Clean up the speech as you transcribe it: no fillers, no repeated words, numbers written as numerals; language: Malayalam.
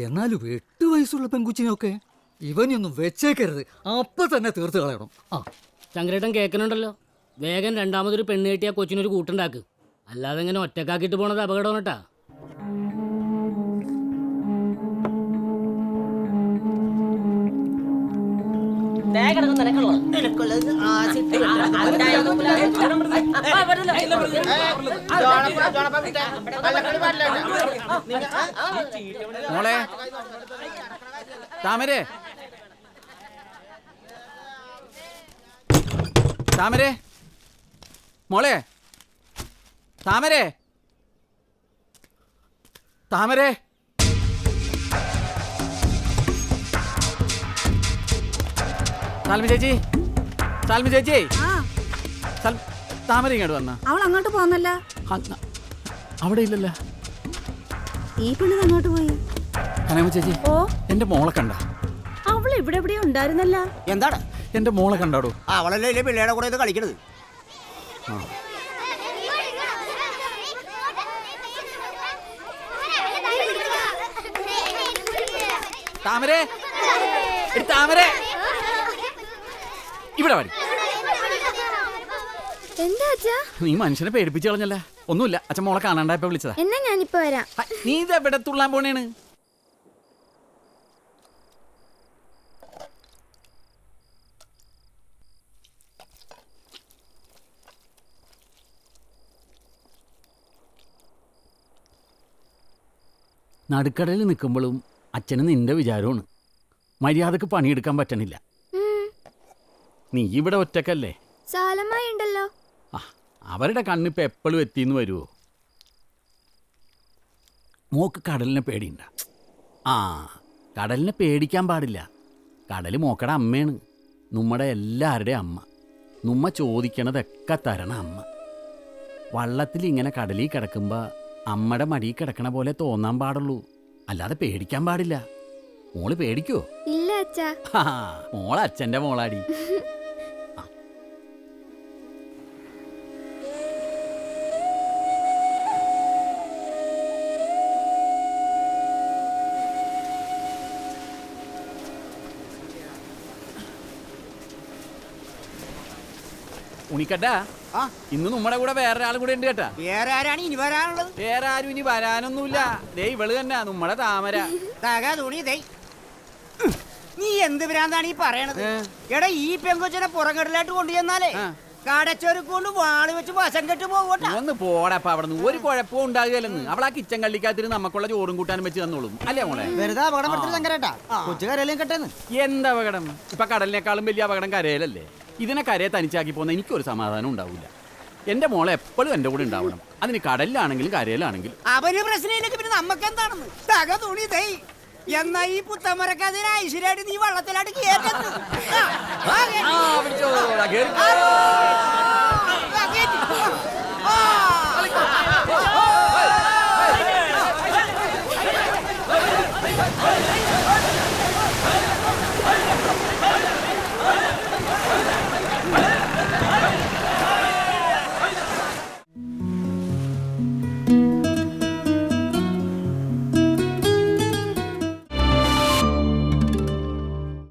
എന്നാലും 8 വയസ്സുള്ള പെൺകുച്ചിനെയൊക്കെ ഇവനൊന്നും വെച്ചേക്കരുത്, അപ്പൊ തന്നെ തീർത്ത് കളയണം. ആ ചങ്കരേട്ടൻ കേൾക്കണുണ്ടല്ലോ, വേഗം രണ്ടാമതൊരു പെണ്ണ് കെട്ടിയ കൊച്ചിനൊരു കൂട്ടുണ്ടാക്ക്. അല്ലാതെ ഇങ്ങനെ ഒറ്റക്കാക്കിട്ട് പോണത് അപകടമാണ് കേട്ടാ. മോളെ താമരേ, താമരേ, മോളെ താമരേ, താമരേ, സാൽമി ചേച്ചി, സാൽമി ചേച്ചി, താമര ഇങ്ങോട്ട് വന്ന. അവൾ അങ്ങോട്ട് പോന്നല്ല. അവിടെ ഇല്ലല്ലോ. ഈ പെണ്ണ് അങ്ങോട്ട് പോയി. കനകമ്മ ചേച്ചി, ഓ എന്റെ മോളെ കണ്ട? അവൾ ഇവിടെ എവിടെയോ ഉണ്ടായിരുന്നല്ല. എന്താണ് എന്റെ മോളെ കണ്ടാടോ? അവളല്ലേ പിള്ളേടെ കൂടെ ഇത് കളിക്കണത്. താമരേ, താമരേ, ഇവിടെ വരി. എന്താ അച്ഛാ? നീ മനുഷ്യനെ പേടിപ്പിച്ചു കളഞ്ഞല്ലേ. ഒന്നുമില്ല, അച്ഛൻ മോളെ കാണാണ്ടായപ്പോ വിളിച്ചതാ. എന്നാ ഞാനിപ്പോ വരാം. നീ ഇത് എവിടെ തുള്ളാൻ പോണേണ്? നടുക്കടയിൽ നിൽക്കുമ്പോഴും അച്ഛന് നിന്റെ വിചാരമാണ് മര്യാദക്ക് പണിയെടുക്കാൻ പറ്റണില്ല. നീ ഇവിടെ ഒറ്റക്കല്ലേ? ഉണ്ടല്ലോ. ആ, അവരുടെ കണ്ണിപ്പോൾ എപ്പോഴും എത്തിന്ന് വരുമോ? മോക്ക് കടലിനെ പേടിയുണ്ട? ആ, കടലിനെ പേടിക്കാൻ പാടില്ല. കടൽ മോക്കടെ അമ്മയാണ്, നമ്മുടെ എല്ലാവരുടെയും അമ്മ. നമ്മ ചോദിക്കണതൊക്കെ തരണ അമ്മ. വള്ളത്തിൽ ഇങ്ങനെ കടലിൽ കിടക്കുമ്പോൾ അമ്മയുടെ മടിയിൽ കിടക്കണ പോലെ തോന്നാൻ പാടുള്ളൂ, അല്ലാതെ പേടിക്കാൻ പാടില്ല. മോള് പേടിക്കോ? ഇല്ല അച്ഛാ. മോള് അച്ഛൻ്റെ മോളാടി. ഉണിക്കട്ടാ, ഇന്ന് നമ്മുടെ കൂടെ വേറൊരാളും കൂടെ ഉണ്ട് കേട്ടാ. വേറെ ആരാണ് ഇനി വരാനുള്ളത്? വേറെ ആരും ഇനി വരാനൊന്നുമില്ല. ദേ ഇവള് തന്നെ, നമ്മുടെ താമര. നീ എന്ത് ഭ്രാന്താണ് ഈ പറയണത്? എടാ, ഈ പെങ്കൊച്ചിനെ പുറകടലായിട്ട് കൊണ്ടുചെന്നാലേ കടച്ചൊരുക്കൊണ്ട് വാള് വെച്ച് വശം കെട്ട് പോകട്ടെ. ഒന്ന് പോടപ്പ അവിടെ നിന്ന്. ഒരു കുഴപ്പവും ഉണ്ടാകുകയല്ലെന്ന്. അവളാ കിച്ചൻ കള്ളിക്കാത്തിരി നമുക്കുള്ള ചോറും കൂട്ടാനും വെച്ച് തന്നോളും അല്ലേ മോളെ? വെറുതെ അപകടം പെട്ടേട്ടാ, കൊച്ചു കരയിലും കെട്ടെന്ന്. എന്താ അപകടം? ഇപ്പൊ കടലിനേക്കാളും വലിയ അപകടം കരയിലല്ലേ. ഇതിനെ കരയെ തനിച്ചാക്കി പോകുന്ന എനിക്കൊരു സമാധാനം ഉണ്ടാവില്ല. എന്റെ മോളെ എപ്പോഴും എന്റെ കൂടെ ഉണ്ടാവണം. അതിന് കടലിലാണെങ്കിലും കരയിലാണെങ്കിലും. അവര് പ്രശ്നമില്ലെങ്കിൽ പിന്നെ നമുക്ക് എന്താണെന്ന് തക തുണി തൈ. എന്നാ ഈ പുത്തമരക്കതിന് ഐശ്വര്യായിട്ട് നീ വള്ളത്തിലായിട്ട് കേട്ടത്.